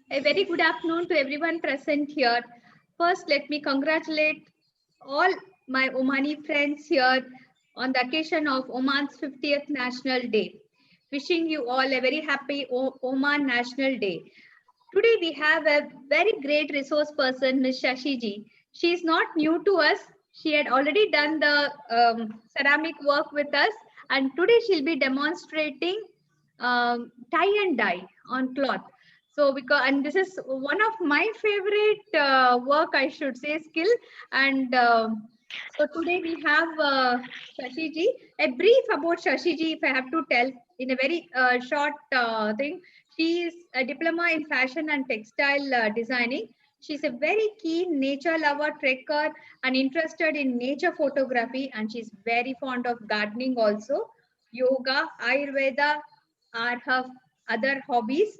A very good afternoon to everyone present here. First, let me congratulate all my Omani friends here on the occasion of Oman's 50th National Day. Wishing you all a very happy Oman National Day. Today we have a very great resource person, Ms. Shashi ji. She is not new to us. She had already done the ceramic work with us, and today she'll be demonstrating tie and dye on cloth. So because and this is one of my favorite work, I should say, skill. And so today we have Shashi ji. A brief about Shashi ji, if I have to tell in a very short thing. She is a diploma in fashion and textile designing. She's a very keen nature lover, trekker, and interested in nature photography. And she's very fond of gardening also. Yoga, Ayurveda are her other hobbies.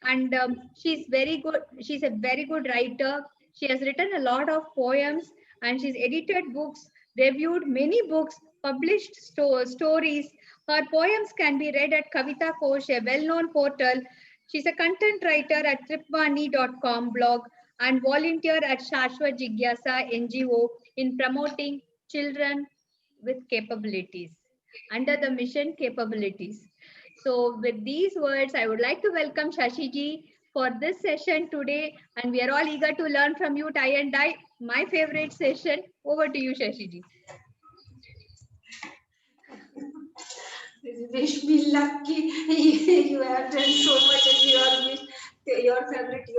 And she's very good. She's a very good writer. She has written a lot of poems and she's edited books, reviewed many books, published stories. Her poems can be read at Kavita Kosh, a well-known portal. She's a content writer at tripvani.com blog and volunteer at Shashwat Jigyasa NGO in promoting children with capabilities under the mission capabilities. So with these words, I would like to welcome Shashi ji for this session today. And we are all eager to learn from you, tie and dye, my favorite session. Over to you, Shashi ji. Wish me lucky. You have done so much and your favorite.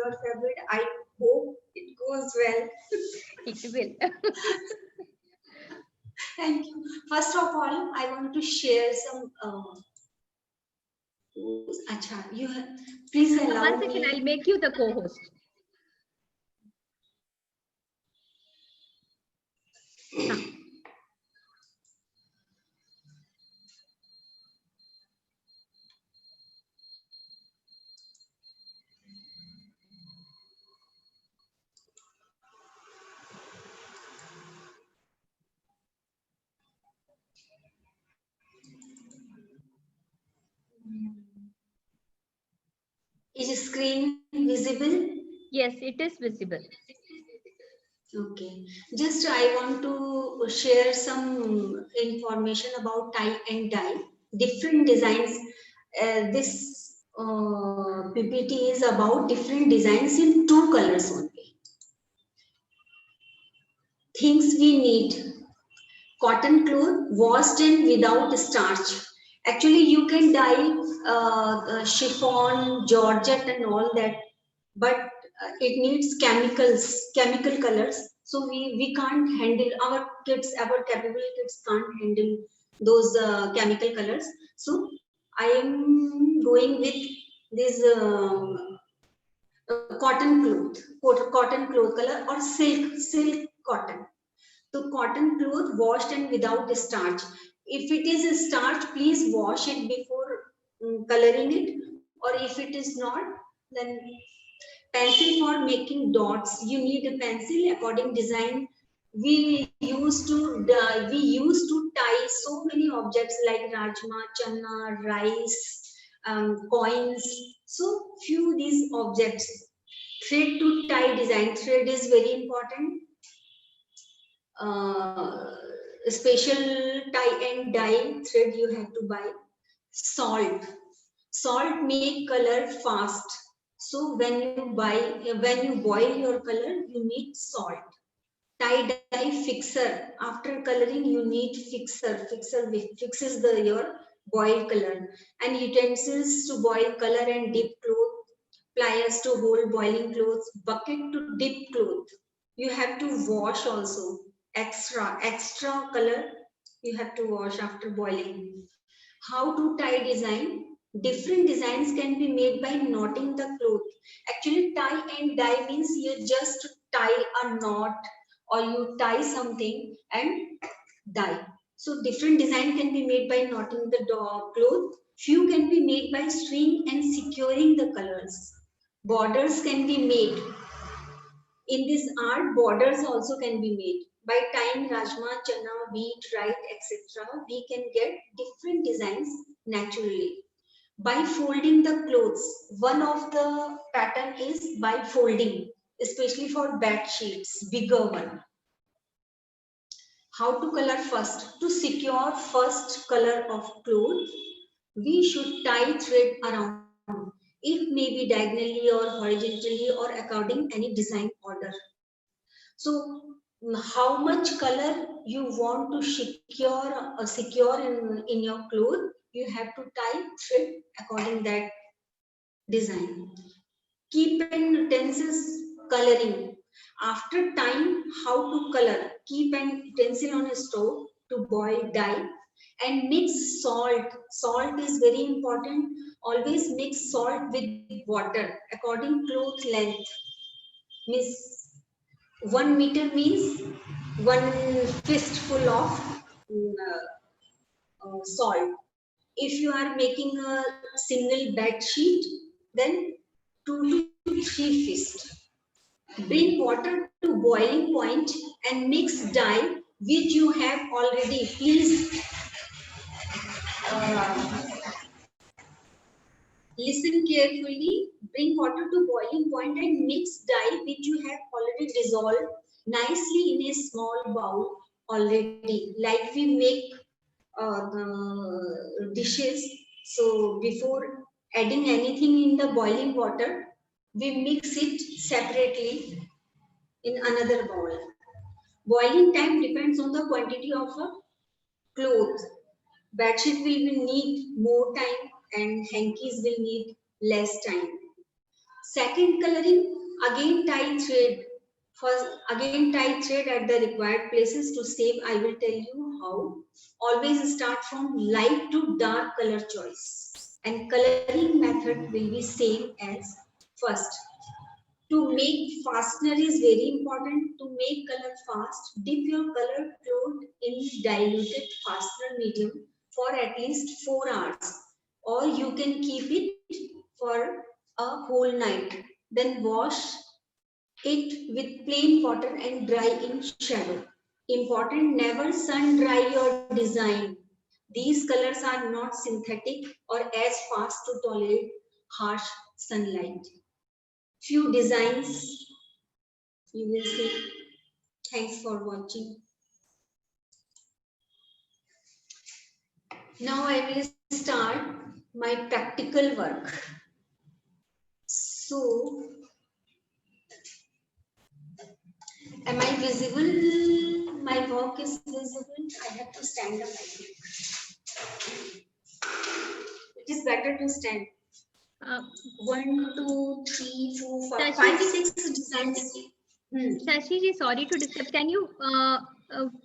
I hope it goes well. It will. Thank you. First of all, I want to share some. Acha, you have, please allow One second, me. I'll make you the co-host. Is the screen visible? Yes, it is visible. Okay. Just I want to share some information about tie and dye. Different designs. This PPT is about different designs in two colors only. Things we need. Cotton cloth washed and without starch. Actually, you can dye chiffon, georgette and all that, but it needs chemical colors. So we can't handle, our capable kids can't handle those chemical colors. So I am going with this cotton cloth color or silk cotton. So cotton cloth washed and without starch. If it is a starch, please wash it before coloring it. Or if it is not, then pencil for making dots. You need a pencil according design. We used to tie so many objects like rajma, chana, rice, coins. So few these objects. Thread to tie design. Thread is very important. Special tie and dye thread you have to buy. Salt make color fast, so when you boil your color you need salt. Tie dye fixer, after coloring you need fixer fixes the your boiled color. And utensils to boil color and dip cloth, pliers to hold boiling clothes, bucket to dip cloth. You have to wash also. Extra color you have to wash after boiling. How to tie design? Different designs can be made by knotting the cloth. Actually, tie and dye means you just tie a knot or you tie something and dye. So different design can be made by knotting the cloth. Few can be made by string and securing the colors. Borders can be made. In this art, borders also can be made. By tying rajma, chana, wheat, rice, etc., we can get different designs naturally. by folding the clothes. One of the pattern is by folding, especially for bed sheets, bigger one. How to color first? To secure first color of clothes, we should tie thread around. It may be diagonally or horizontally or according any design order. So how much color you want to secure in your cloth, you have to tie thread according that design. Keep an utensils coloring. After tying how to color, keep an utensil on a stove to boil dye and mix salt. Salt is very important. Always mix salt with water according cloth length. Miss 1 meter means 1 fistful of salt. If you are making a single bed sheet, then 2 to 3 fist. Bring water to boiling point and mix dye which you have already. Please listen carefully. Bring water to boiling point and mix dye which you have already dissolved nicely in a small bowl already. Like we make the dishes. So before adding anything in the boiling water, we mix it separately in another bowl. Boiling time depends on the quantity of a cloth. Bedsheet will need more time and hankies will need less time. Second coloring, again tie thread. First, again tie thread at the required places. To save, I will tell you how. Always start from light to dark color choice. And coloring method will be same as first. To make fastener is very important. To make color fast, dip your colored cloth in diluted fastener medium for at least 4 hours. Or you can keep it for a whole night. Then wash it with plain water and dry in shadow. Important, never sun dry your design. These colors are not synthetic or as fast to tolerate harsh sunlight. Few designs you will see. Thanks for watching. Now I will start my practical work. So, am I visible? My work is visible. I have to stand up. It is better to stand. 1, 2, 3, 4, 5, 5, 6 designs. Shashi ji, sorry to disturb. Can you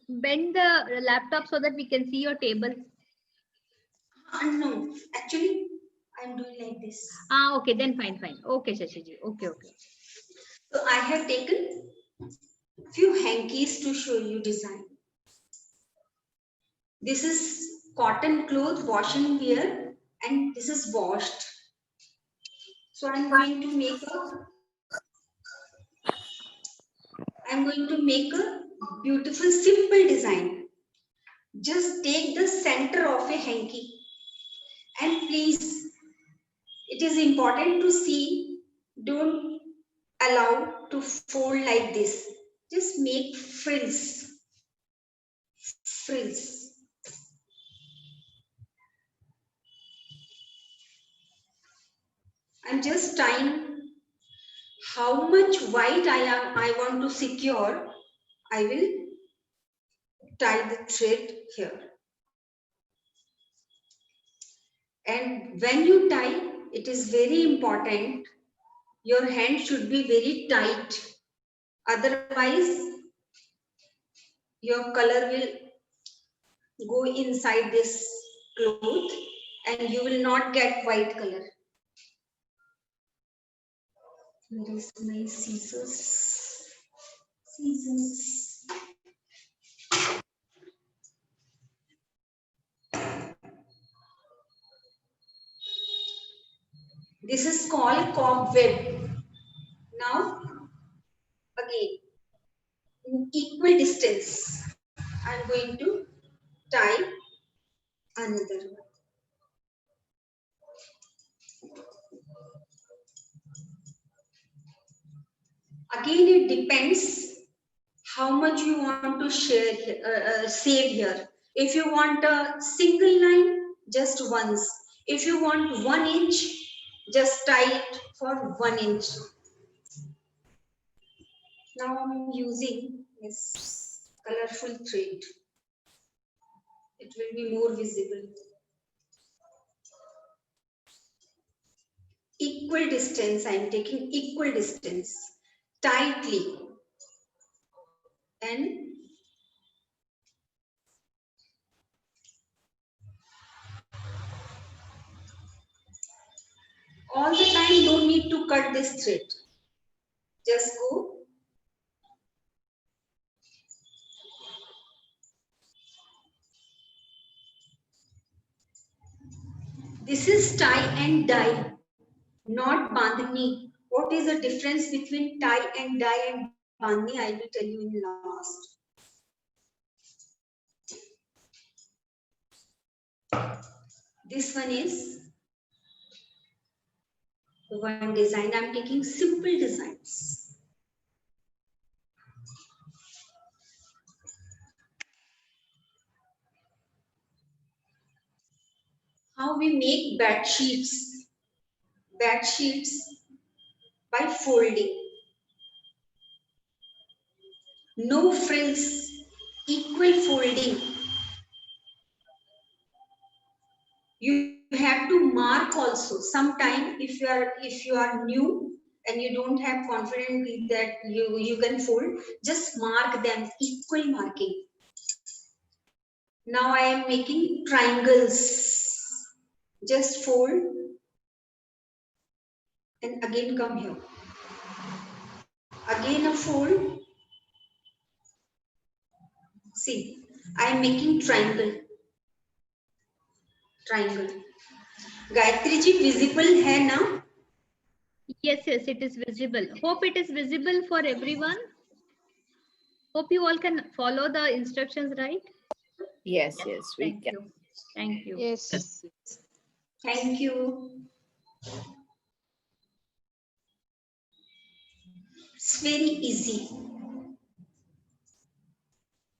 bend the laptop so that we can see your table? No, actually, I'm doing like this. Okay, then fine. Okay, Shashi ji. Okay. So I have taken few hankies to show you design. This is cotton cloth washing wear and this is washed. So I'm going to make a beautiful simple design. Just take the center of a hanky and please, it is important to see, don't allow to fold like this. Just make frills. I'm just tying how much white I want to secure. I will tie the thread here. And when you tie, it is very important. Your hand should be very tight. Otherwise, your color will go inside this cloth and you will not get white color. Where is my scissors? This is called cobweb. Now, again, in equal distance, I'm going to tie another one. Again, it depends how much you want to save here. If you want a single line, just once. If you want 1 inch, just tie it for 1 inch. Now I'm using this colorful thread. It will be more visible. Equal distance, I am taking equal distance tightly, and all the time no need to cut this thread. Just go. This is tie and dye, not bandhni. What is the difference between tie and dye and bandhni? I will tell you in last. This one is one design. I'm taking simple designs. How we make bed sheets? Bed sheets by folding. No frills, equal folding. You have to mark also. Sometime if you are new and you don't have confidence that you can fold, just mark them, equal marking. Now I am making triangles. Just fold and again come here. Again a fold. See, I am making triangle. Triangle. Gayatri ji, visible hai na? Yes, it is visible. Hope it is visible for everyone. Hope you all can follow the instructions, right? Yes, we Thank can. you. Thank you. Yes. Thank you. It's very easy.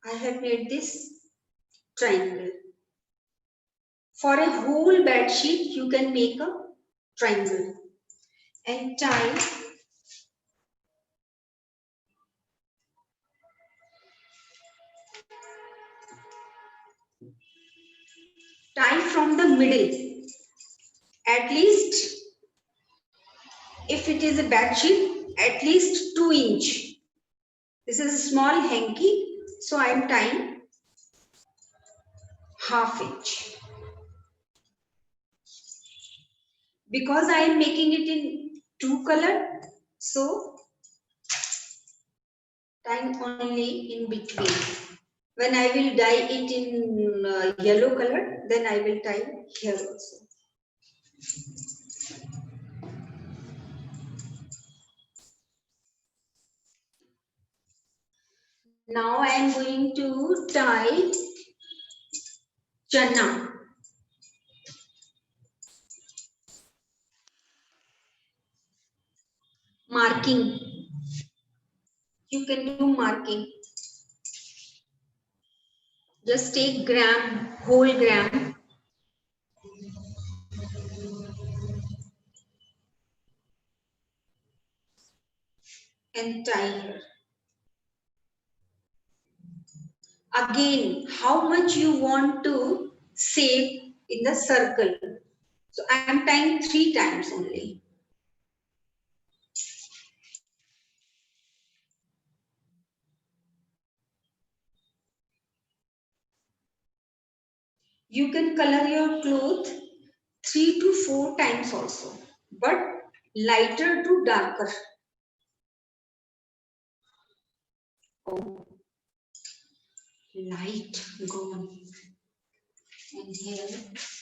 I have made this triangle. For a whole bed sheet, you can make a triangle and tie from the middle. At least, if it is a bed sheet, at least 2 inch. This is a small hanky, so I am tying 1/2 inch. Because I am making it in 2 color, so tying only in between. When I will dye it in yellow color, then I will tie here also. Now I am going to tie chana. Marking. You can do marking. Just take gram, whole gram. And tie here. Again, how much you want to save in the circle. So I am tying 3 times only. You can color your cloth 3 to 4 times also, but lighter to darker. Oh, light gone. And here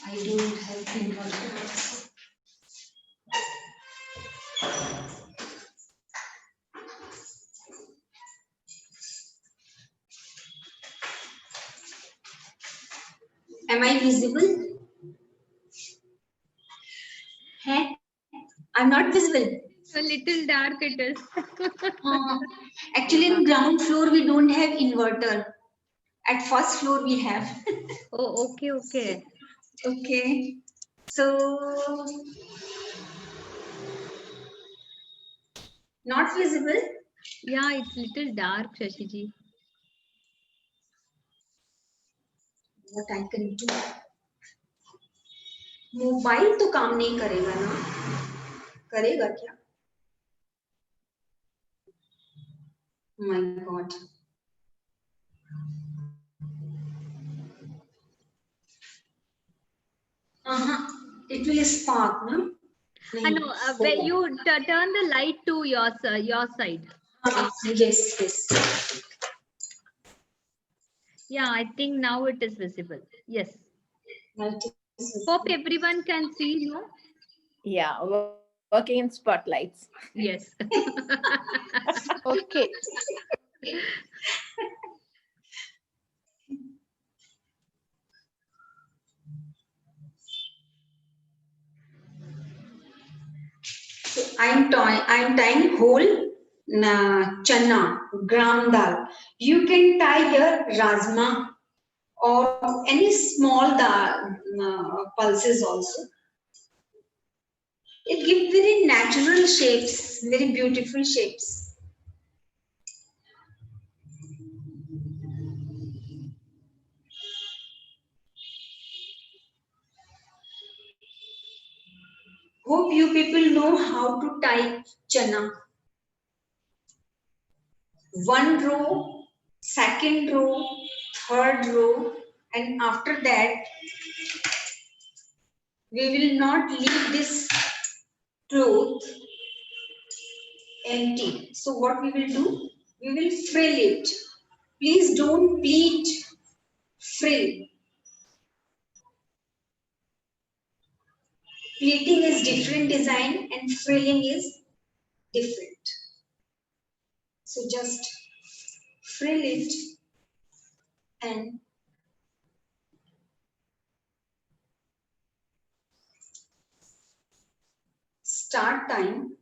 I don't have inverter. Am I visible? Hey, I'm not visible. little dark it is. Actually, in ground floor, we don't have inverter. At first floor, we have. Oh, okay, okay. Okay. So, not visible. Yeah, it's little dark, Shashiji. What I can do? Mobile तो काम नहीं करेगा ना? करेगा क्या? My God. It will spark, no? No, when you turn the light to your side. Yes, yes. Yeah, I think now it is visible. Yes. Light is visible. Hope everyone can see, no? Yeah, working in spotlights. Yes. Okay. So I'm tying whole chana, gram dal. You can tie here rajma or any small dal pulses also. It gives very natural shapes, very beautiful shapes. Hope you people know how to tie chana. One row, second row, third row, and after that, we will not leave this cloth empty. So what we will do? We will frill it. Please don't pleat, frill. Pleating is different design and frilling is different. So just frill it and start time.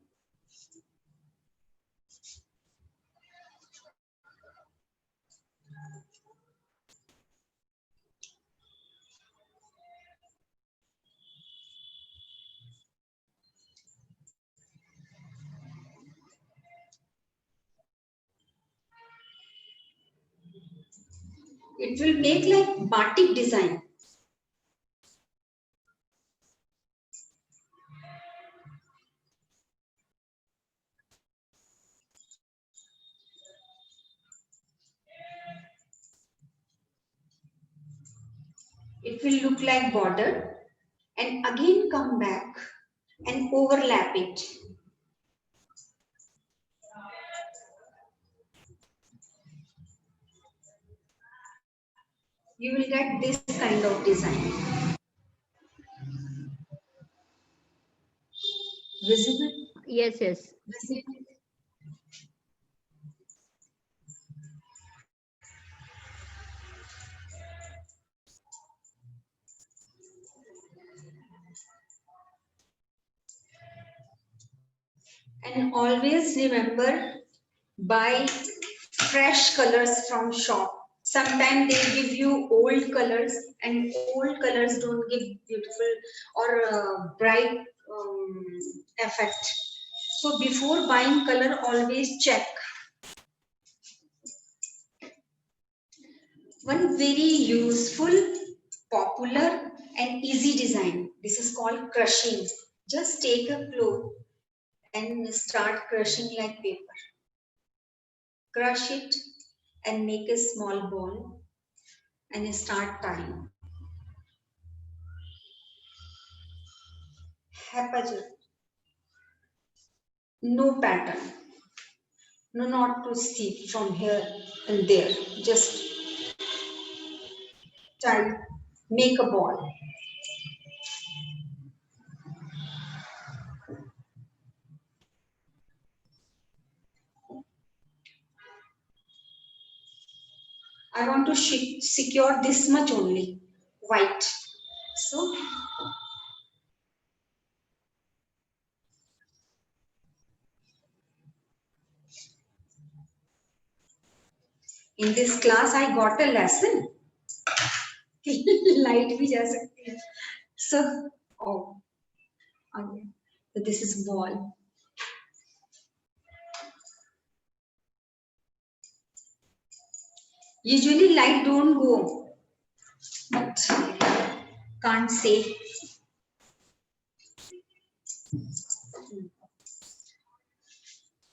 It will make like batik design. It will look like border and again come back and overlap it. You will get this kind of design. Visible? Yes, yes. Visible. And always remember, buy fresh colors from shop. Sometimes they give you old colors and old colors don't give beautiful or bright effect. So before buying color, always check. One very useful, popular and easy design. This is called crushing. Just take a cloth and start crushing like paper. Crush it and make a small ball and start tying. Haphazard. No pattern. No, not to see from here and there. Just tie, make a ball. I want to secure this much only, white. So In this class, I got a lesson. Light bhi ja sakti hai. So, oh, okay. So this is ball. Usually light don't go, but can't say.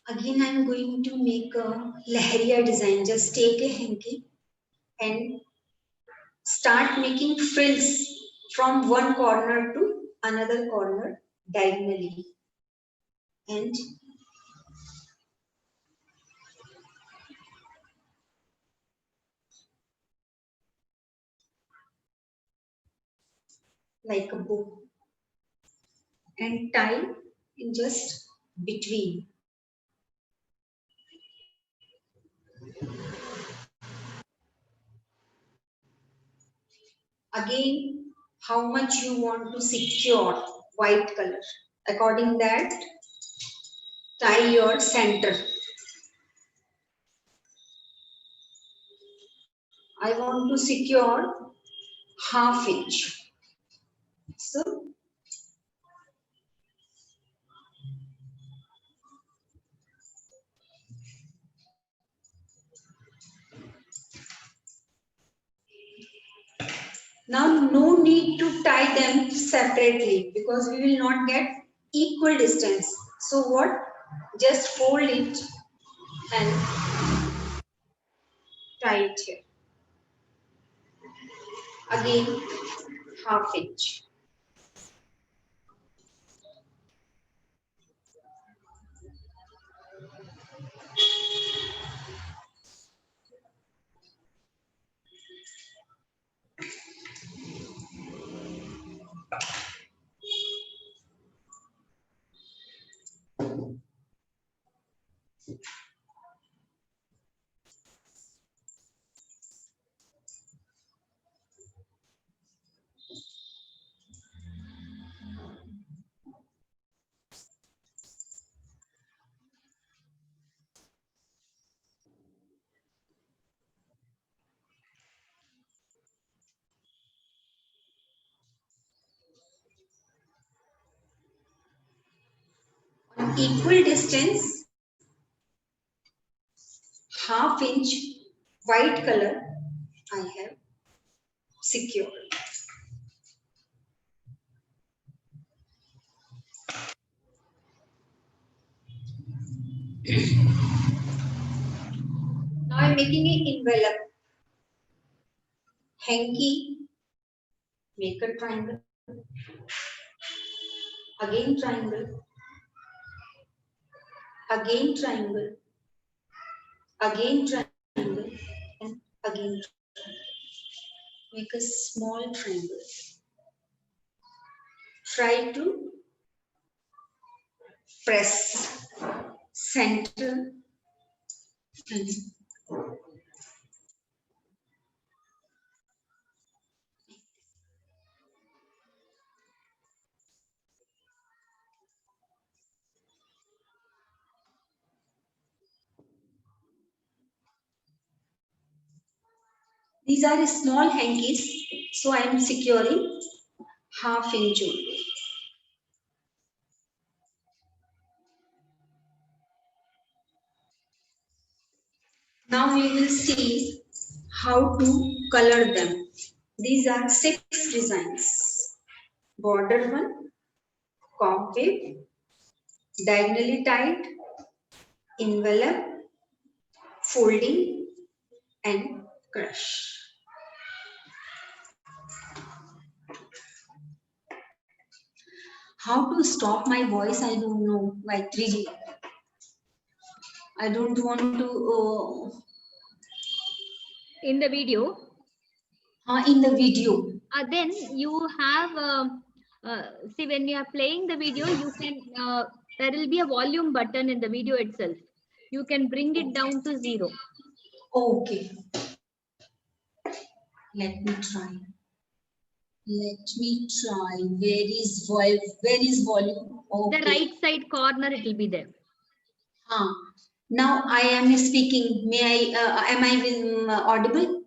Again, I'm going to make a lahariya design. Just take a hanky and start making frills from one corner to another corner diagonally. And like a bow. And tie in just between. Again, how much you want to secure white color. According that, tie your center. I want to secure 1/2 inch. So, now no need to tie them separately because we will not get equal distance. So what? Just fold it and tie it here. Again, 1/2 inch. On equal distance, 1/2 inch white color I have secured. Now I'm making an envelope. Hanky, make a triangle. Again triangle. Again triangle. Again triangle. And again triangle. Make a small triangle. Try to press center and these are small hankies, so I am securing 1/2 inch only. Now we will see how to color them. These are 6 designs. Border one, concave, diagonally tied, envelope, folding, and crush. How to stop my voice, I don't know, like 3G. I don't want to... In the video? In the video. Then you have, see when you are playing the video, you can, there will be a volume button in the video itself. You can bring it down to 0. Okay. Let me try. Where is volume? Okay. The right side corner, it will be there. Now I am speaking. May I? Am I audible?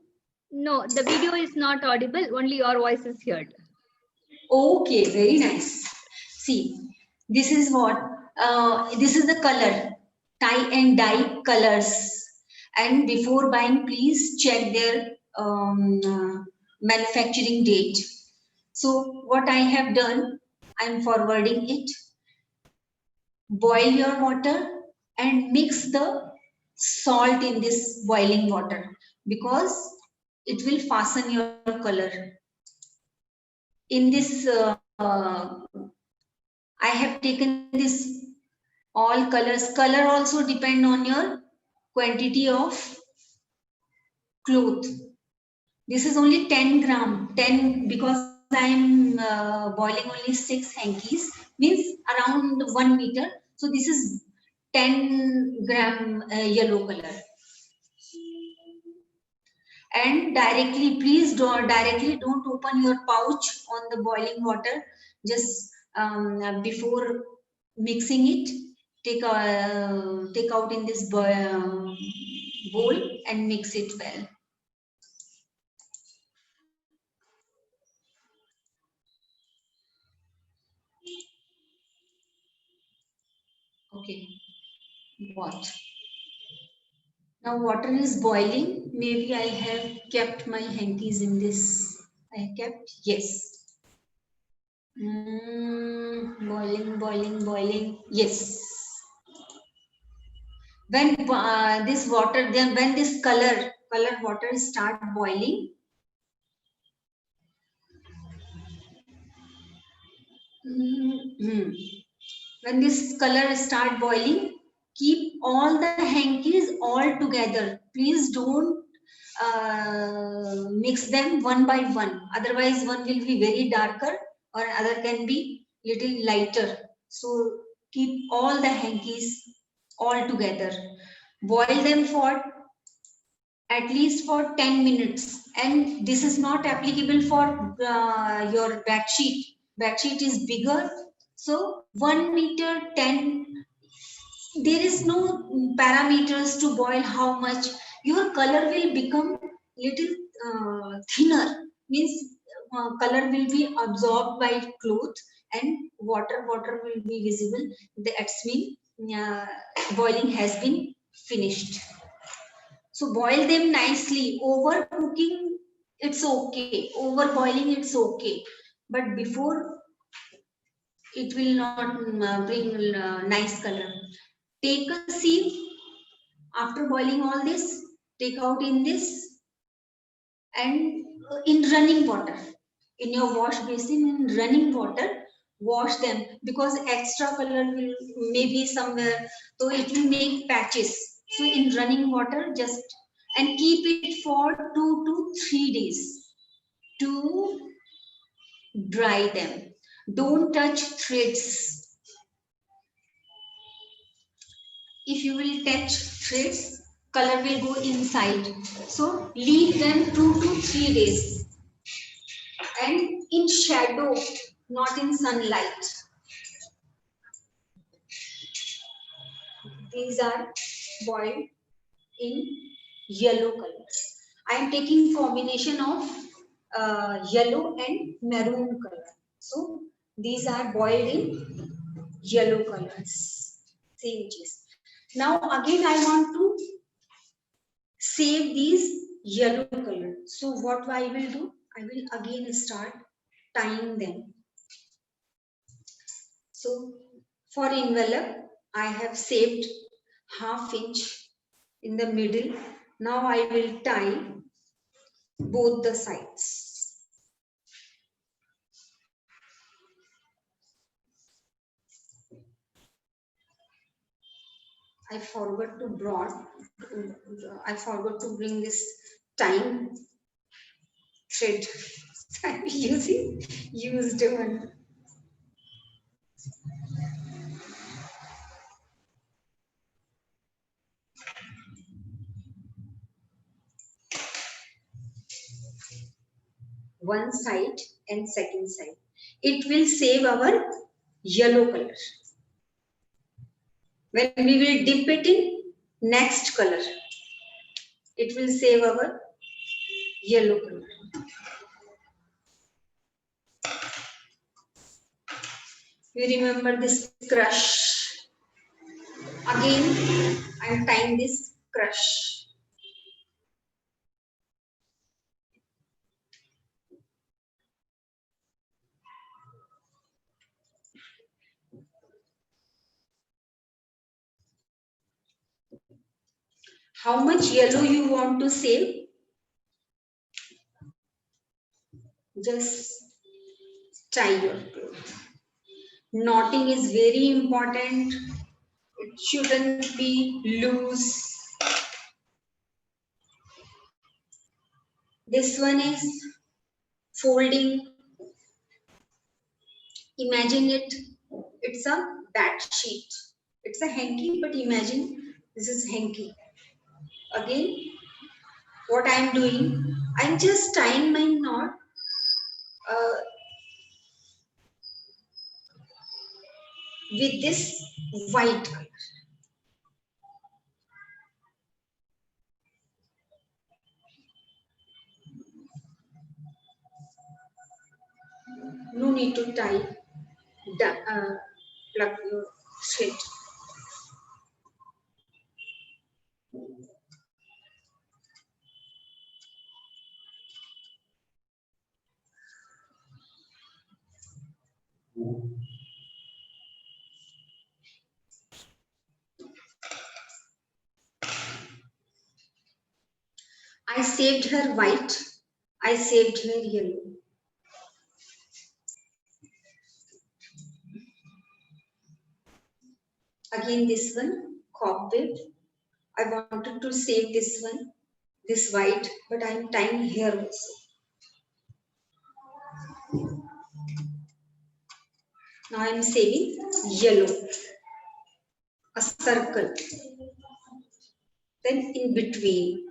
No, the video is not audible. Only your voice is heard. Okay, very nice. See, this is what, this is the color, tie and dye colors. And before buying, please check their manufacturing date. So what I have done, I'm forwarding it. Boil your water and mix the salt in this boiling water because it will fasten your color. In this I have taken this all colors. Color also depend on your quantity of cloth. This is only 10 gram, 10 because I am boiling only 6 hankies, means around 1 meter. So this is 10 gram yellow color. And directly, please don't open your pouch on the boiling water. Just before mixing it, take out in this bowl and mix it well. Okay, what? Now water is boiling. Maybe I have kept my hankies in this. I kept, yes. Boiling, boiling, boiling. Yes. When this water, then when this color water start boiling, when this color start boiling, keep all the hankies all together. Please don't mix them one by one. Otherwise, one will be very darker or other can be little lighter. So keep all the hankies all together. Boil them for at least for 10 minutes. And this is not applicable for your bed sheet. Bed sheet is bigger. So 1 meter 10, there is no parameters to boil how much. Your color will become little thinner, means color will be absorbed by cloth and water will be visible. That's mean boiling has been finished. So boil them nicely. Overcooking, it's okay. Over boiling, it's okay. But before, it will not bring nice color. Take a sieve. After boiling all this, take out in this and in running water. In your wash basin, in running water, wash them because extra color will maybe somewhere, so it will make patches. So in running water, just and keep it for 2 to 3 days to dry them. Don't touch threads. If you will touch threads, color will go inside. So leave them 2 to 3 days. And in shadow, not in sunlight. These are boiled in yellow color. I am taking combination of yellow and maroon color. So these are boiled in yellow colors. See which is. Now again I want to save these yellow color. So what I will do? I will again start tying them. So for envelope, I have saved 1/2 inch in the middle. Now I will tie both the sides. I forgot to bring this tying thread. I'm using used one. One side and second side. It will save our yellow color. When we will dip it in, next color. It will save our yellow color. You remember this crush. Again, I am tying this crush. How much yellow you want to save? Just tie your cloth. Knotting is very important. It shouldn't be loose. This one is folding. Imagine it. It's a bed sheet. It's a hanky, but imagine this is hanky. Again, what I am doing, I'm just tying my knot with this white color. No need to tie, plug your thread. I saved her white. I saved her yellow. Again, this one, cobweb. I wanted to save this one, this white, but I am tying here also. Now I am saving yellow, a circle. Then in between,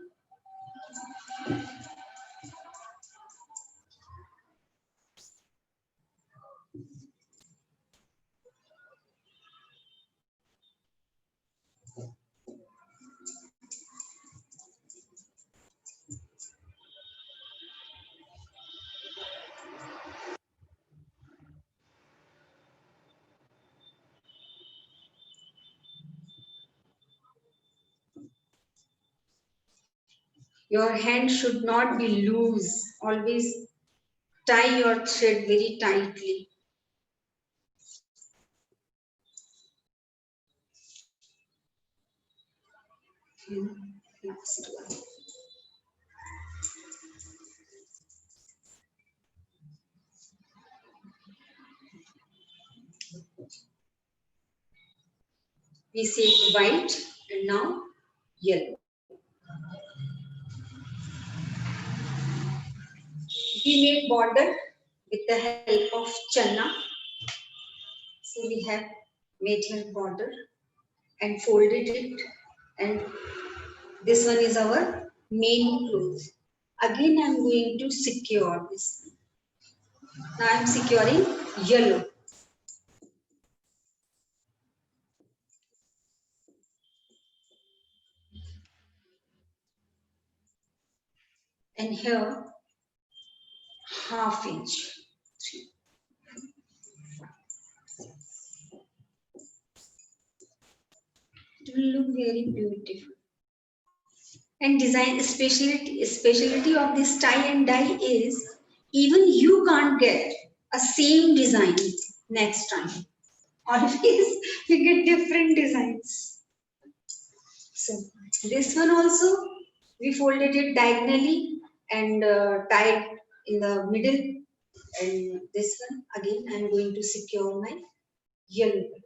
your hand should not be loose. Always tie your thread very tightly. Next one. We saved white and now yellow. We made border with the help of channa. So we have made here border and folded it, and this one is our main cloth. Again, I am going to secure this. Now I am securing yellow. And here, ½ inch. 3, 5, 6. It will look very beautiful. And design specialty of this tie and dye is even you can't get a same design next time. Always we get different designs. So this one also we folded it diagonally and tied in the middle, and this one again I am going to secure my yellow color.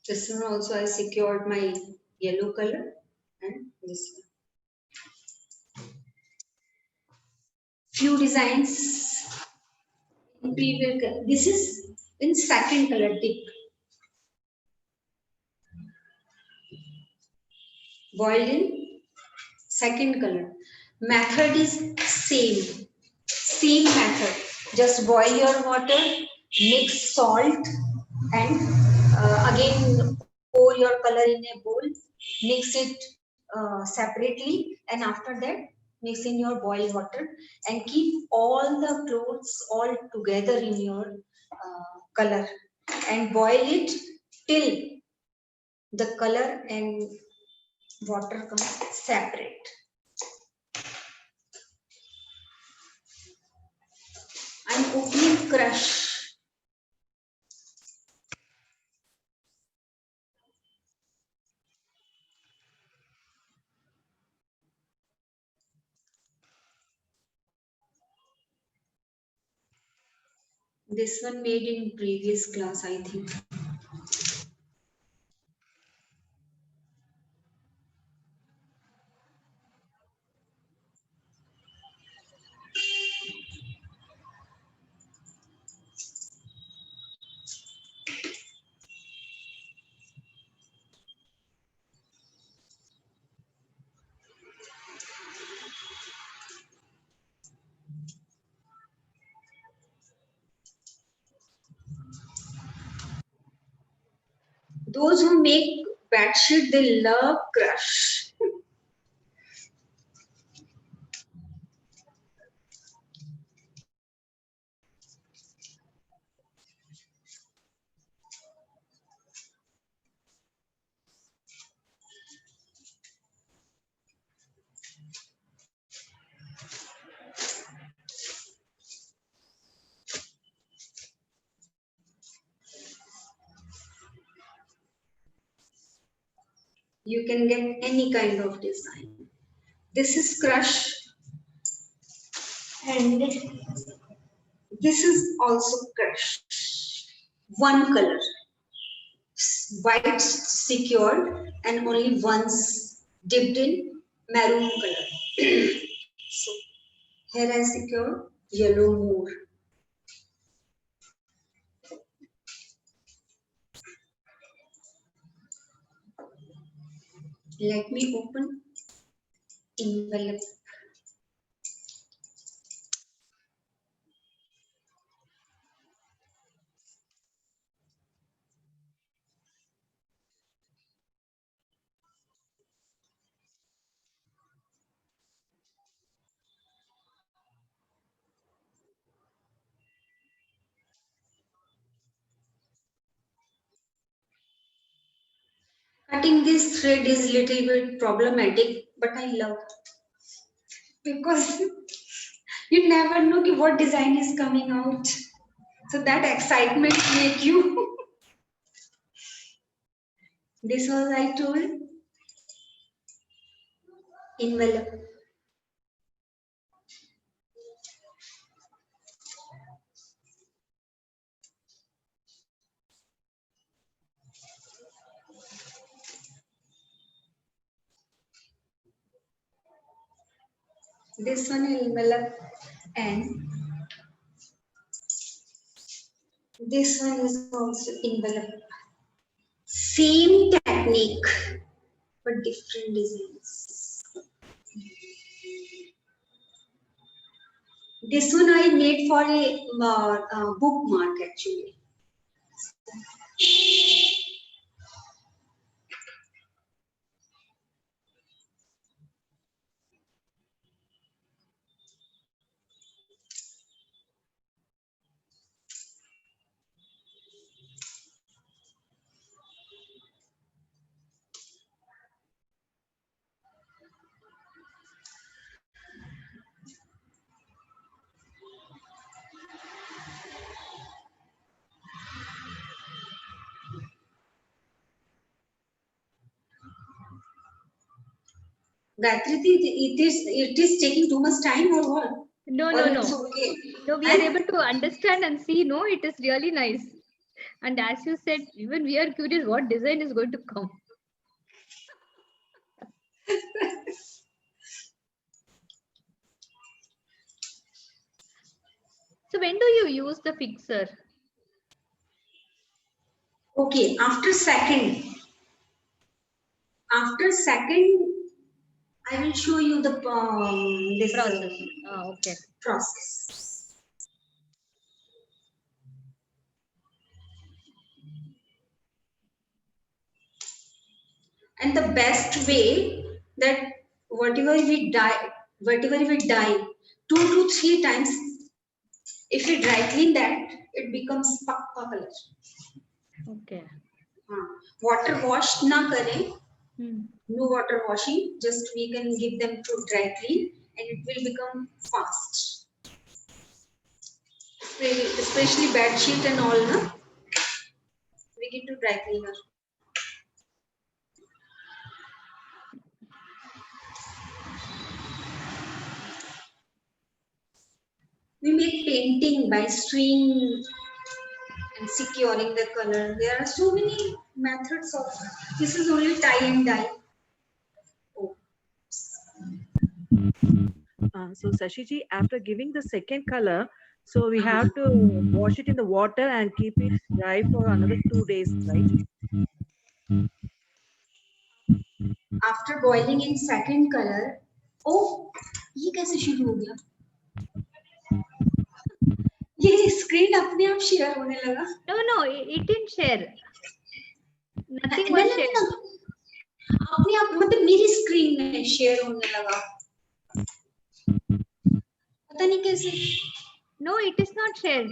This one also I secured my yellow color and this one. Few designs in previous color. This is in second color dip. Boiled in second color. Method is same method. Just boil your water, mix salt, and again pour your color in a bowl. Mix it separately, and after that mix in your boiled water and keep all the clothes all together in your color and boil it till the color and water comes separate. I'm opening crush. This one made in previous class, I think. Those who make bedsheet, they love crush. You can get any kind of design. This is crush, and this is also crush. One color, white secured, and only once dipped in maroon color. So here I secured yellow more. Let me open envelope. Cutting this thread is little bit problematic, but I love because you never know what design is coming out. So that excitement make you. This was I told envelope. This one envelope and this one is also envelope. Same technique but different designs. This one I made for a bookmark actually. Gayatri, it is taking too much time or what? No, Or no, no. it's okay. No, we are able to understand and see. No, it is really nice. And as you said, even we are curious what design is going to come. So when do you use the fixer? Okay, after second, I will show you the this Process. Okay. process. And the best way that whatever we dye, 2 to 3 times, if we dry clean that, it becomes pakka color. Okay. Water wash na kare, Hmm. no water washing, just we can give them to dry clean and it will become fast. Especially bed sheet and all, na? We get to dry cleaner. We make painting by string and securing the color. There are so many methods of, this is only tie and dye. Oh. So Sashiji, after giving the second color, so we have to wash it in the water and keep it dry for another 2 days, right? After boiling in second color, oh, ये कैसे शुरू हो गया? ये screen अपने आप share होने लगा? No, it didn't share. Nothing No, was no, shared. no. अपने आप मतलब मेरी स्क्रीन में शेयर होने लगा. पता नहीं कैसे. No, it is not shared.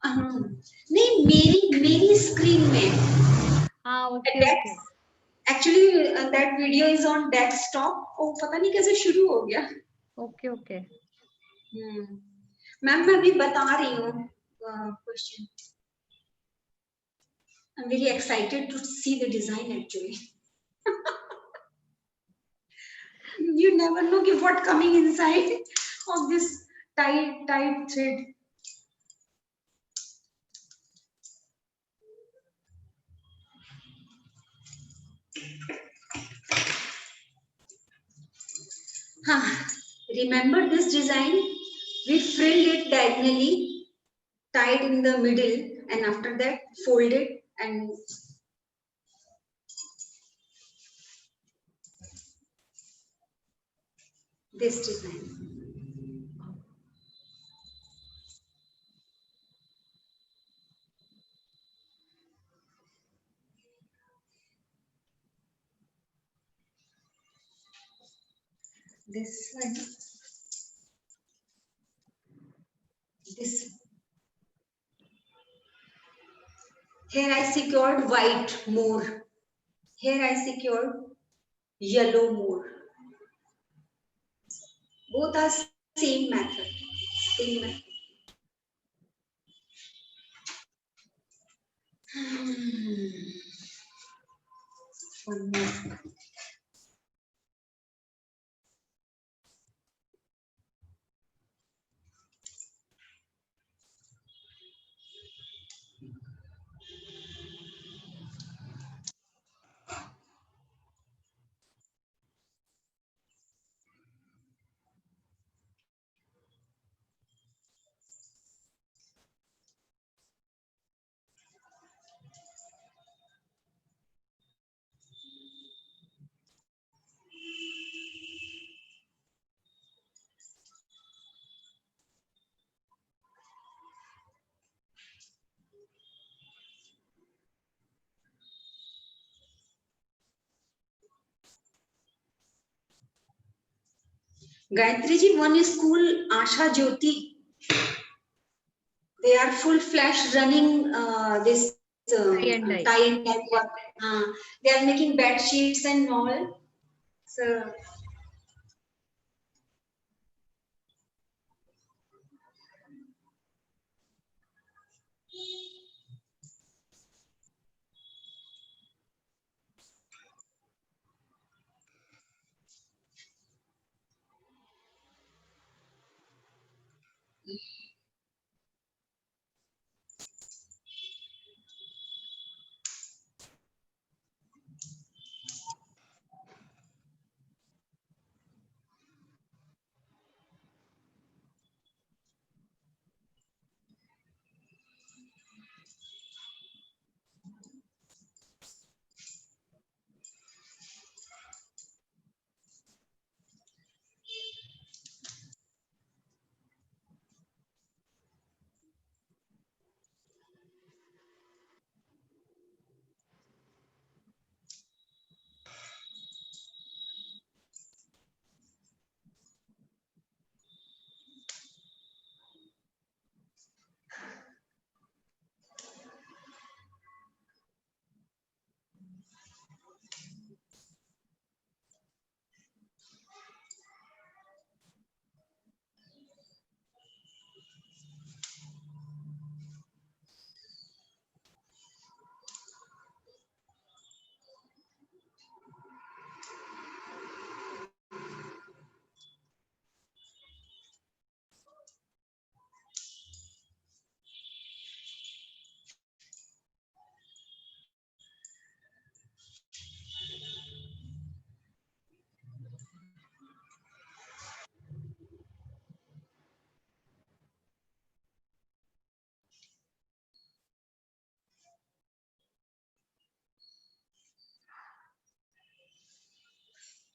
नहीं मेरी स्क्रीन में. Okay, okay. Actually, that video is on desktop. Oh, पता नहीं कैसे शुरू हो गया. Okay, okay. मैम मैं अभी बता रही हूँ question. I'm very excited to see the design actually. You never know what coming inside of this tight thread. Remember this design? We frilled it diagonally, tied in the middle, and after that folded and this design. This one. This. Here I secured white more. Here I secured yellow more. Both are same method. Same method. One more. Gayatri ji, one is school Asha Jyoti. They are full-fledged running this tie and dye work. They are making bed sheets and all. So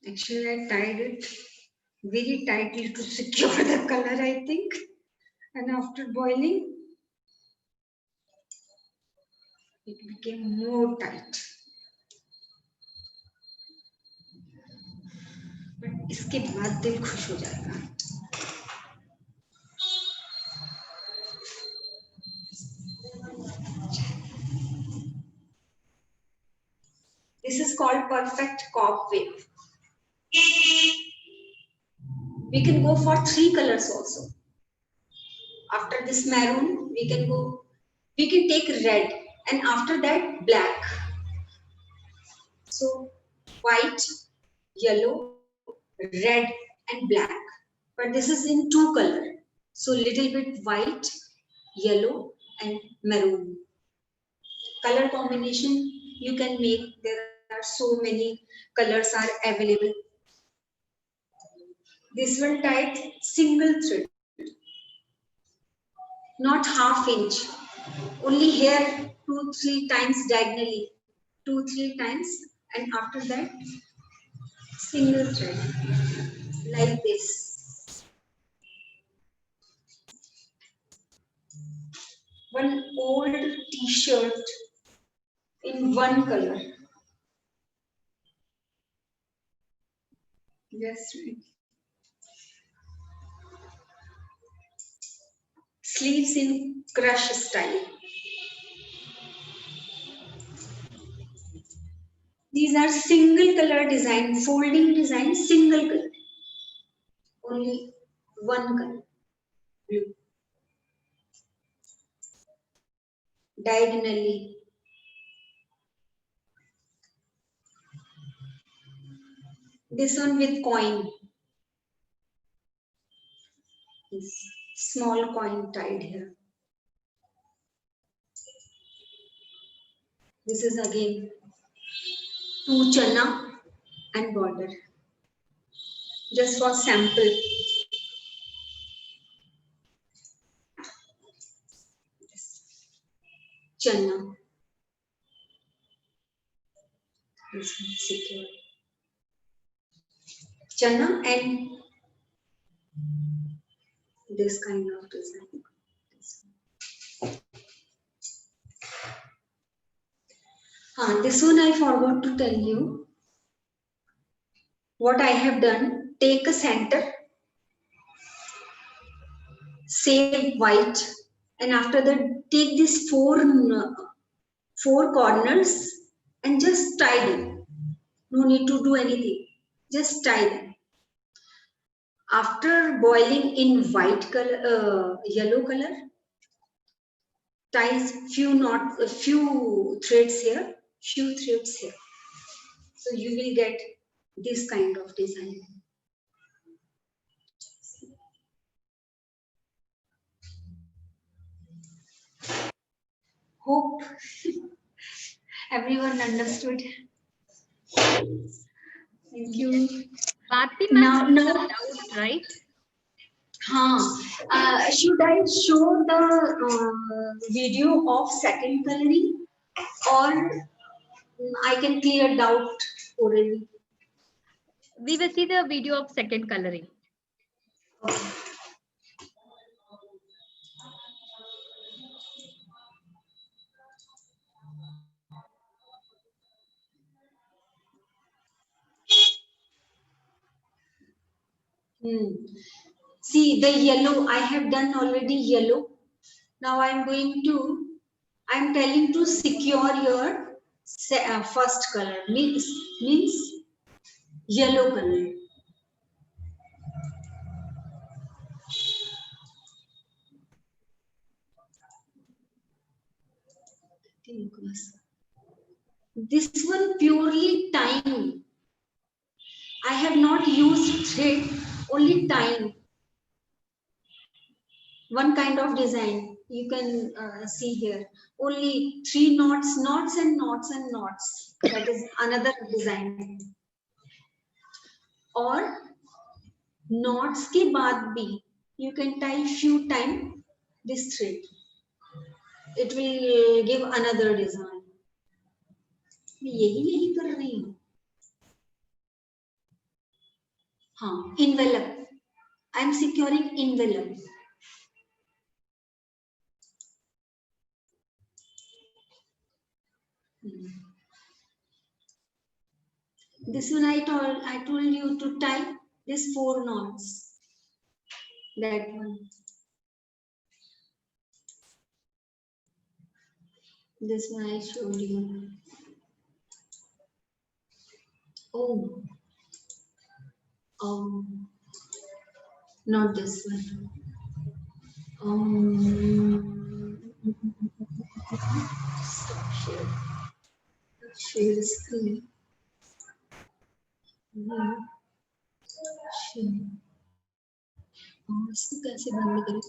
Actually, I tied it very tightly to secure the color, I think. And after boiling, it became more tight. But इसके बाद दिल खुश हो जाएगा. This is called perfect cob wave. We can go for 3 colors also. After this maroon, we can take red, and after that black. So white, yellow, red and black. But this is in 2 color. So little bit white, yellow and maroon. Color combination you can make. There are so many colors are available. This one tied single thread, not half inch. Only here 2-3 times diagonally, 2-3 times, and after that single thread like this. One old t-shirt in one color. Yes, right. Sleeves in crush style. These are single color design, folding design, single color. Only one color, blue. Diagonally. This one with coin. This small coin tied here. This is again 2 chana and border. Just for sample. Chana. This one secure. Chana and this kind of design. This one I forgot to tell you. What I have done, take a center, save white, and after that take these four corners and just tie them. No need to do anything. Just tie them. After boiling in white color, yellow color, ties few threads here, few threads here. So you will get this kind of design. Hope everyone understood. Thank you. Bharti Now, ma'am, doubt, right? Should I show the video of second coloring, or I can clear doubt already? We will see the video of second coloring. Okay. See the yellow, I have done already yellow. Now I'm telling to secure your first color, means yellow color. This one purely time. I have not used thread, only time. One kind of design you can see here. Only 3 knots, knots and knots and knots. That is another design. Or knots ke baad bhi you can tie few time this thread. It will give another design. मैं यही नहीं कर रही हूँ. Envelope. I am securing envelope. This one I told you to tie these 4 knots. That one. This one I showed you. Oh. Not this one. Share screen. इसको कैसे बंद करें?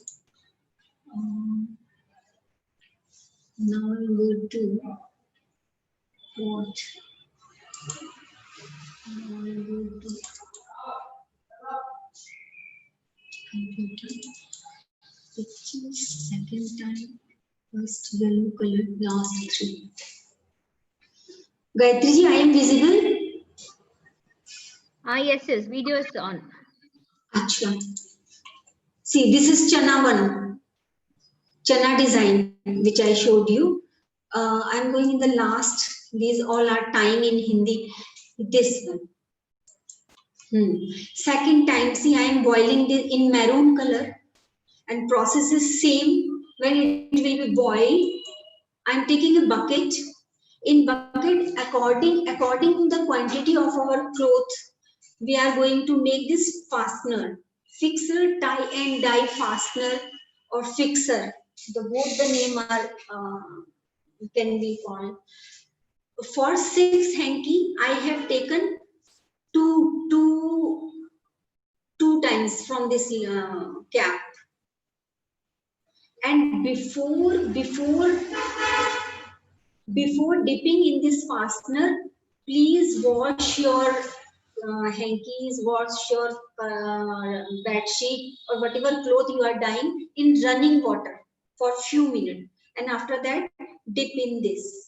Now I will do what? Now I will do computer. Picture second time. First yellow color, last 3. Gayatri ji, I am visible. Yes, video is on. Acha. See, this is Chana one. Chana design, which I showed you. I'm going in the last. These all are tying in Hindi. This one. Second time, see, I am boiling this in maroon color, and process is same. When it will be boiled, I am taking a bucket. In bucket, according to the quantity of our cloth, we are going to make this fastener. Fixer, tie and die fastener or fixer. Both the name are can be called. For 6 hanky, I have taken two times from this cap. And before dipping in this fastener, please wash your hankies, wash your bed sheet or whatever cloth you are dyeing in running water for few minutes, and after that dip in this.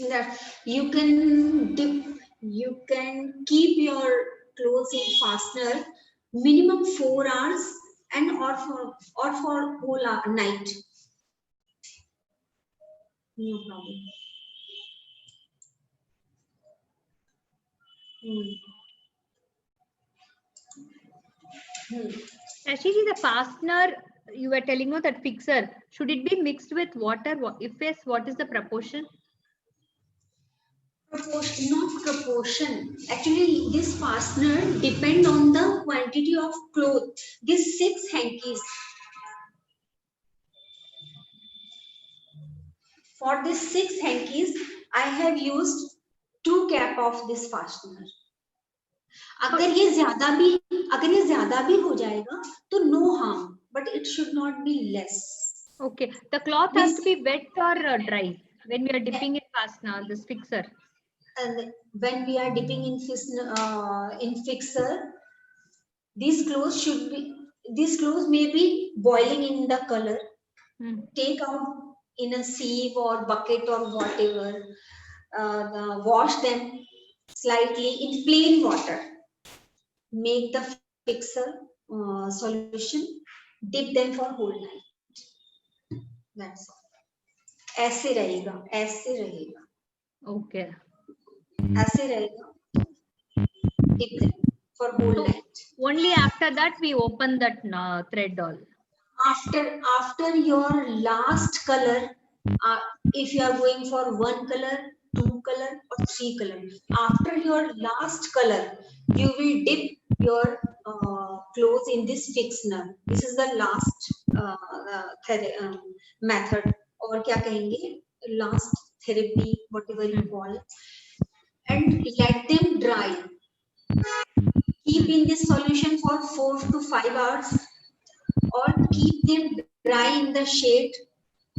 That you can dip, you can keep your clothes in fastener minimum 4 hours and or for whole night. No problem. Shashi ji, the fastener you were telling me, that fixer, should it be mixed with water? If yes, what is the proportion? Not proportion. Actually, this fastener depend on the quantity of cloth. These 6 hankies. For these 6 hankies, I have used 2 cap of this fastener. अगर ये ज़्यादा भी हो जाएगा तो no harm, but it should not be less. Okay, the cloth has to be wet or dry when we are dipping in fastener, this fixer. And when we are dipping in fixer, these clothes may be boiling in the color. Take out in a sieve or bucket or whatever. Wash them slightly in plain water. Make the fixer solution. Dip them for whole night. That's all. ऐसे रहेगा. Okay. ऐसे रहेगा. Dip them for whole night. Only after that we open that thread all. After your last color, if you are going for 1 color, 2 color or 3 color, after your last color, you will dip your clothes in this fixer. This is the last method, or क्या कहेंगे, last therapy, whatever you call, and let them dry. Keep in this solution for 4 to 5 hours, or keep them dry in the shade,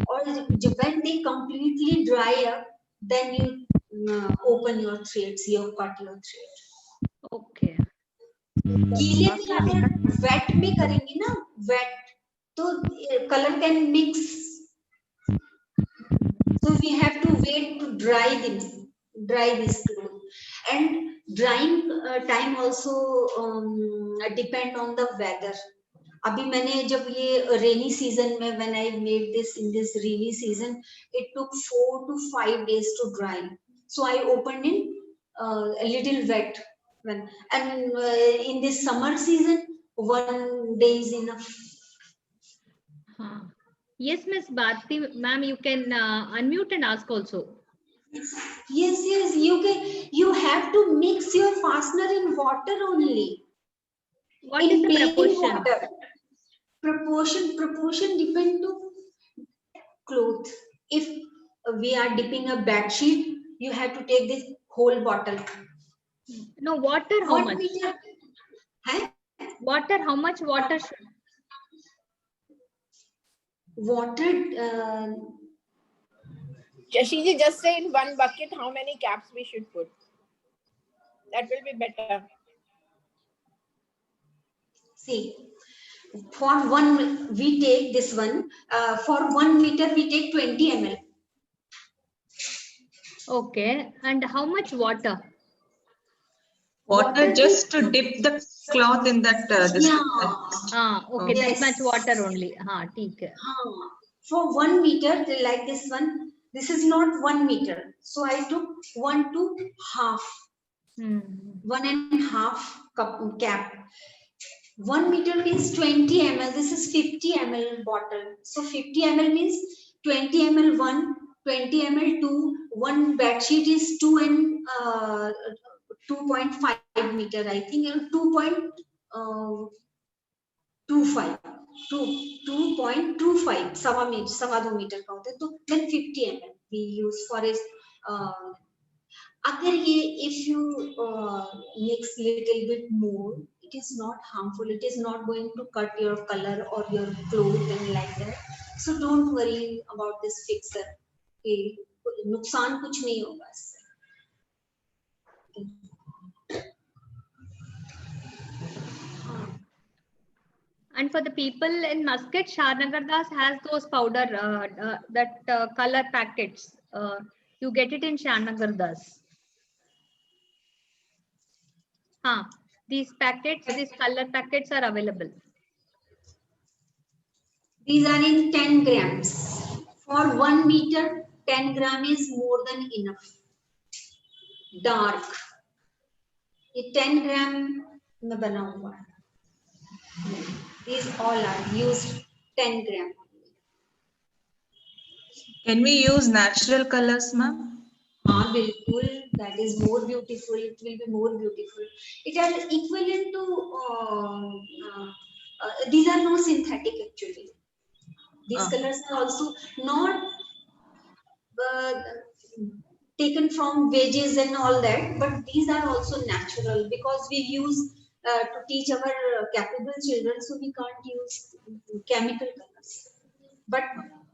or when they completely dry up, then you open your threads, you cut your thread. Okay. गीले में अगर wait में करेंगे ना, wait, तो colour can mix, so we have to wait to dry this cloth. And drying time also depend on the weather. अभी मैंने जब ये रेनी सीजन में, when I made this in this rainy season, it took 4 to 5 days to dry. So I opened in a little wet. And in this summer season, 1 day is enough. Yes, Miss Bharti, ma'am, you can unmute and ask also. Yes, you have to mix your fastener in water only. What is the proportion? Water. Proportion depend to cloth. If we are dipping a bed sheet, you have to take this whole bottle. No, water, how What much? meter? Huh? Water, how much water should? Water, Shashiji, just say in one bucket how many caps we should put. That will be better. see, for one, we take this one, for 1 meter, we take 20 ml. Okay, and how much water? Water just to dip the cloth in that. This Okay, Yes. that much water only. ठीक है. For 1 meter, like this one, this is not 1 meter. So I took 1 to half, 1.5 cup cap. 1 meter means 20 ml. This is 50 ml bottle. So 50 ml means 20 ml 1, 20 ml 2. One bed sheet is 2 and 2.5 meter. I think 2.25. 2.25 सवा 2 metre का होता है. तो then 50 ml we use for is अगर ये if you mix little bit more, it is not harmful, it is not going to cut your color or your cloth and like that. So don't worry about this fixer. नुकसान कुछ नहीं होगा इससे. And for the people in Muscat, Sharnagar Das has those powder, color packets. You get it in Sharnagar Das. These packets, these color packets are available. These are in 10 grams. For 1 meter, 10 gram is more than enough. Dark. ये 10 gram में बना हुआ है. These all are used 10 gram. Can we use natural colors, ma'am? हाँ बिल्कुल. That is more beautiful. It will be more beautiful. It is equivalent to. These are no synthetic actually. These colors are also not taken from wages and all that, but these are also natural because we use to teach our capable children, so we can't use chemical colors. But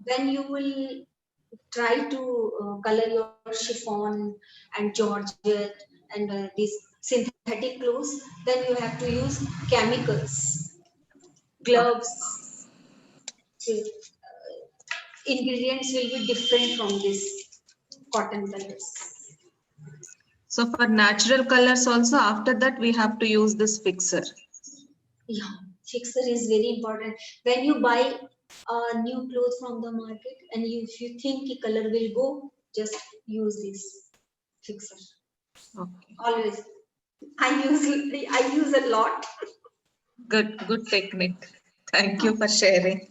when you will try to color your chiffon and georgette and these synthetic clothes, then you have to use chemicals, gloves. Ingredients will be different from this cotton colors. So for natural colors also, after that we have to use this fixer. Yeah, fixer is very important. When you buy new clothes from the market and if you think the color will go, just use this fixer. Okay. Always. I use a lot. Good technique. Thank you for sharing.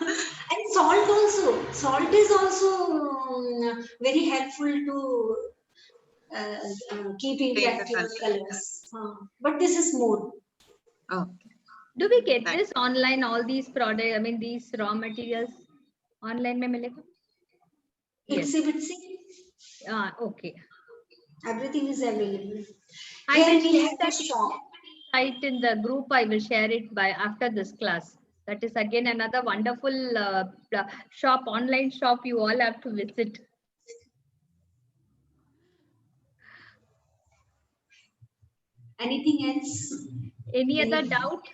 And salt also. Salt is also very helpful to keep intact your colors. But this is more. Okay. Do we get this online? All these products, I mean these raw materials, online में मिलेगा? Itsy. Okay. Everything is available. I will Here we have share the shop. Site in the group. I will share it by after this class. That is again another wonderful shop, online shop you all have to visit. Anything else? Any other doubt?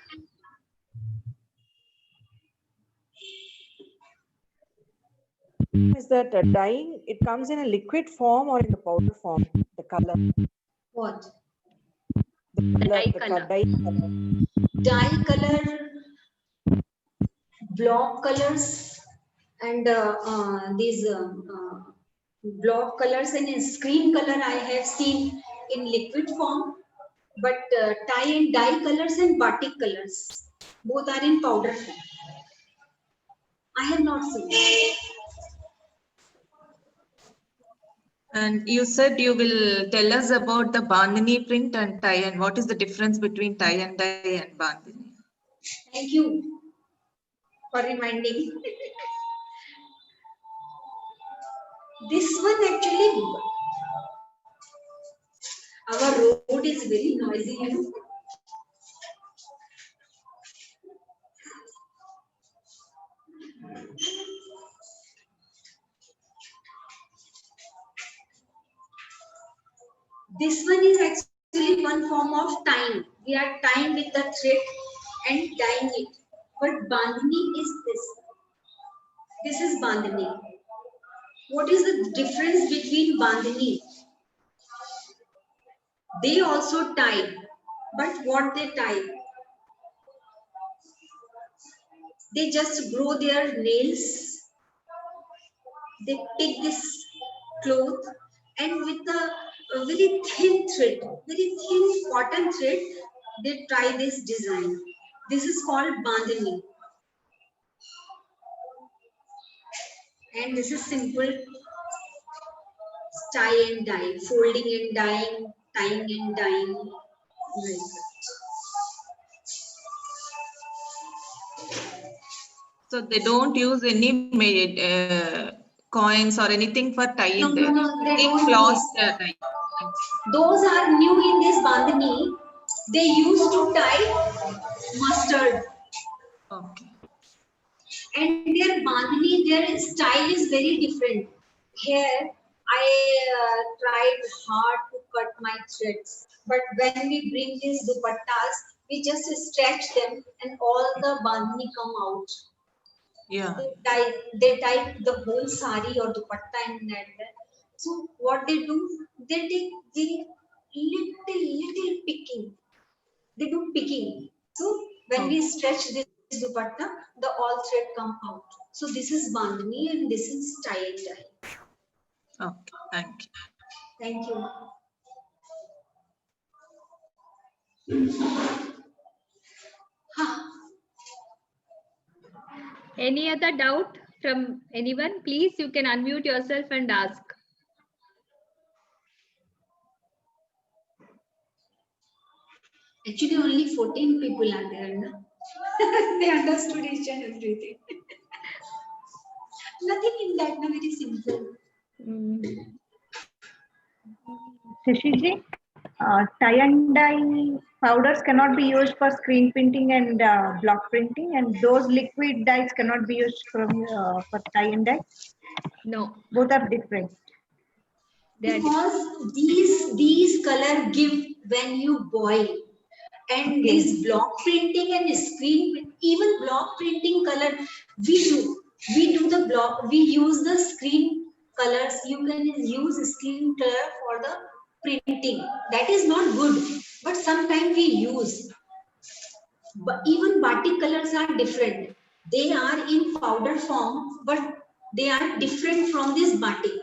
Is that dyeing, it comes in a liquid form or in the powder form, the color? What? Dye The color. dye color. Dye color, block colors, and these block colors and screen color I have seen in liquid form, but tie and dye colors and batik colors, both are in powder form. I have not seen. And you said you will tell us about the bandhani print and tie, and what is the difference between tie and dye and bandhani? Thank you for reminding. This one actually, our road is very noisy, you know. This one is actually one form of tying. We are tying with the thread and dyeing it. But bandhani is this. This is bandhani. What is the difference between bandhani? They also tie, but what they tie? They just grow their nails. They take this cloth and with a very thin thread, very thin cotton thread, they tie this design. This is called bandhani. And this is simple tie and dye, folding and dyeing, tying and dyeing. Like that. So they don't use any coins or anything for tying there. No, they Take don't cloth use. tie. Those are new in this bandhani. They used to tie mustard. Okay. And their bandhani, their style is very different. Here, I tried hard to cut my threads, but when we bring these dupattas, we just stretch them and all the bandhani come out. Yeah. They tie the whole sari or dupatta in that. So what they do, they take very little picking. They do picking. So when we stretch this dupatta, the all thread come out. So this is bandhani and this is tie and dye. Okay. Thank you. Thank you. Any other doubt from anyone? Please, you can unmute yourself and ask. Actually, only 14 people are there. No? They understood each and everything. Nothing in that, no, very simple. Shashiji, tie and dye powders cannot be used for screen printing and block printing, and those liquid dyes cannot be used for tie and dye. No. Both are different. Because these color give when you boil, and this block printing and screen, even block printing color we do the block, we use the screen colors. You can use screen color for the printing. That is not good, but sometimes we use. But even batik colors are different. They are in powder form, but they are different from this batik,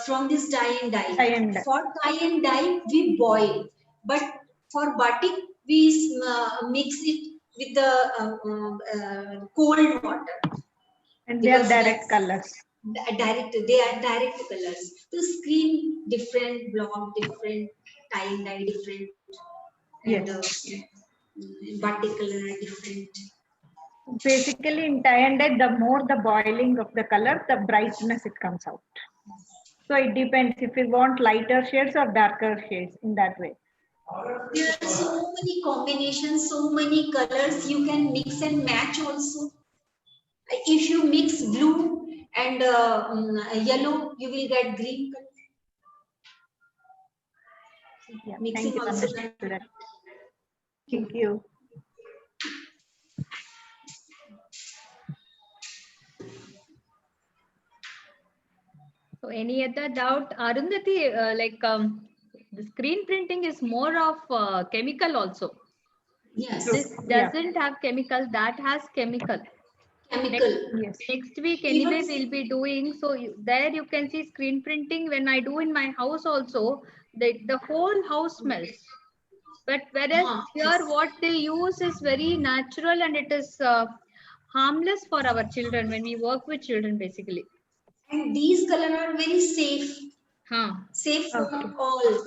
from this tie and dye. Tie and dye. For tie and dye, we boil, but for batik, we mix it with the cold water. And they are Because direct that's colors. They are direct colors. The screen different, block different, tie and dye different, and batik color are different. Basically, in tie and dye, the more the boiling of the color, the brightness it comes out. So it depends if you want lighter shades or darker shades in that way. There are so many combinations, so many colors you can mix and match also. If you mix blue and yellow, you will get green color. Yeah, Mixing thank you, also. understood that. Thank you. So any other doubt? Arundhati, the screen printing is more of chemical also. Yes. This Yeah. doesn't have chemical, that has chemical. Chemical. Yes. Next week Even- anyway we'll be doing, so there you can see screen printing. When I do in my house also, the whole house smells. But whereas here Yes. what they use is very natural and it is harmless for our children when we work with children basically. And these color are very safe. Safe for Okay. all.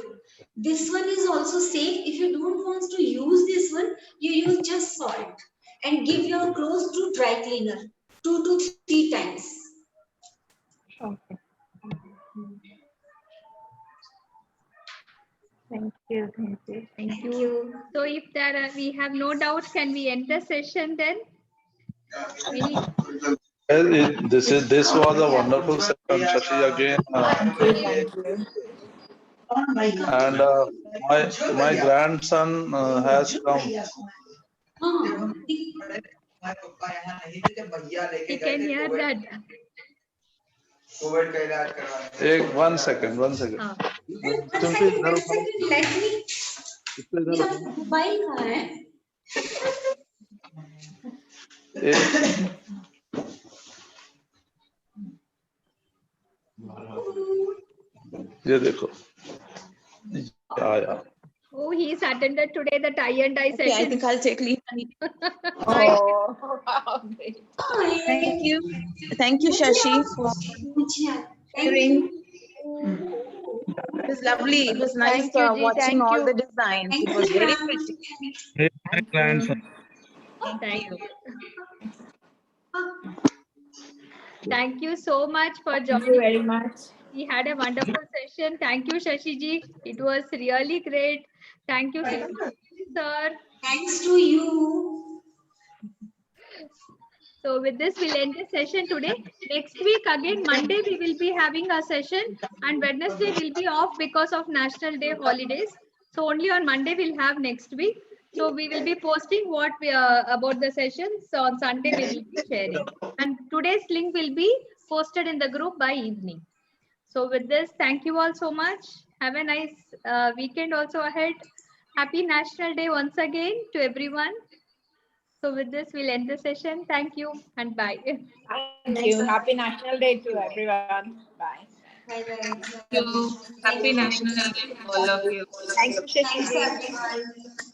This one is also safe. If you don't want to use this one, you use just salt and give your clothes to dry cleaner 2 to 3 times. Okay. Thank you. Thank you. Thank you. So if there are, we have no doubt, can we end the session then? Any- Well, this was a wonderful session, Shashi, again. Thank you. And my grandson has come. Ah, We can hear that. One second. one second, let me. मेरा mobile कहाँ है? ये देखो आया. Oh, he's attended today the tie and dye Okay, I session. think I'll take leave. Oh, wow. Great. Thank you. Thank you, Shashi, for sharing. It was lovely. It was nice Thank you, Ji. watching Thank all you. the designs. It was very pretty. My grandson. Thank you. Thank you so much for Thank you joining. very much. We had a wonderful session. Thank you, Shashi ji. It was really great. Thank you, sir. Thanks to you. So with this, we'll end the session today. Next week, again, Monday, we will be having a session and Wednesday will be off because of National Day holidays. So only on Monday, we'll have next week. So we will be posting what we about the sessions. So on Sunday, we will be sharing. And today's link will be posted in the group by evening. So with this, thank you all so much. Have a nice weekend also ahead. Happy National Day once again to everyone. So with this, we'll end the session. Thank you and bye. Thank you. Happy National Day to everyone. Bye. Bye bye. Thank you. Happy National Day to all of you. Thank you, Shashi Thanks ji. everyone.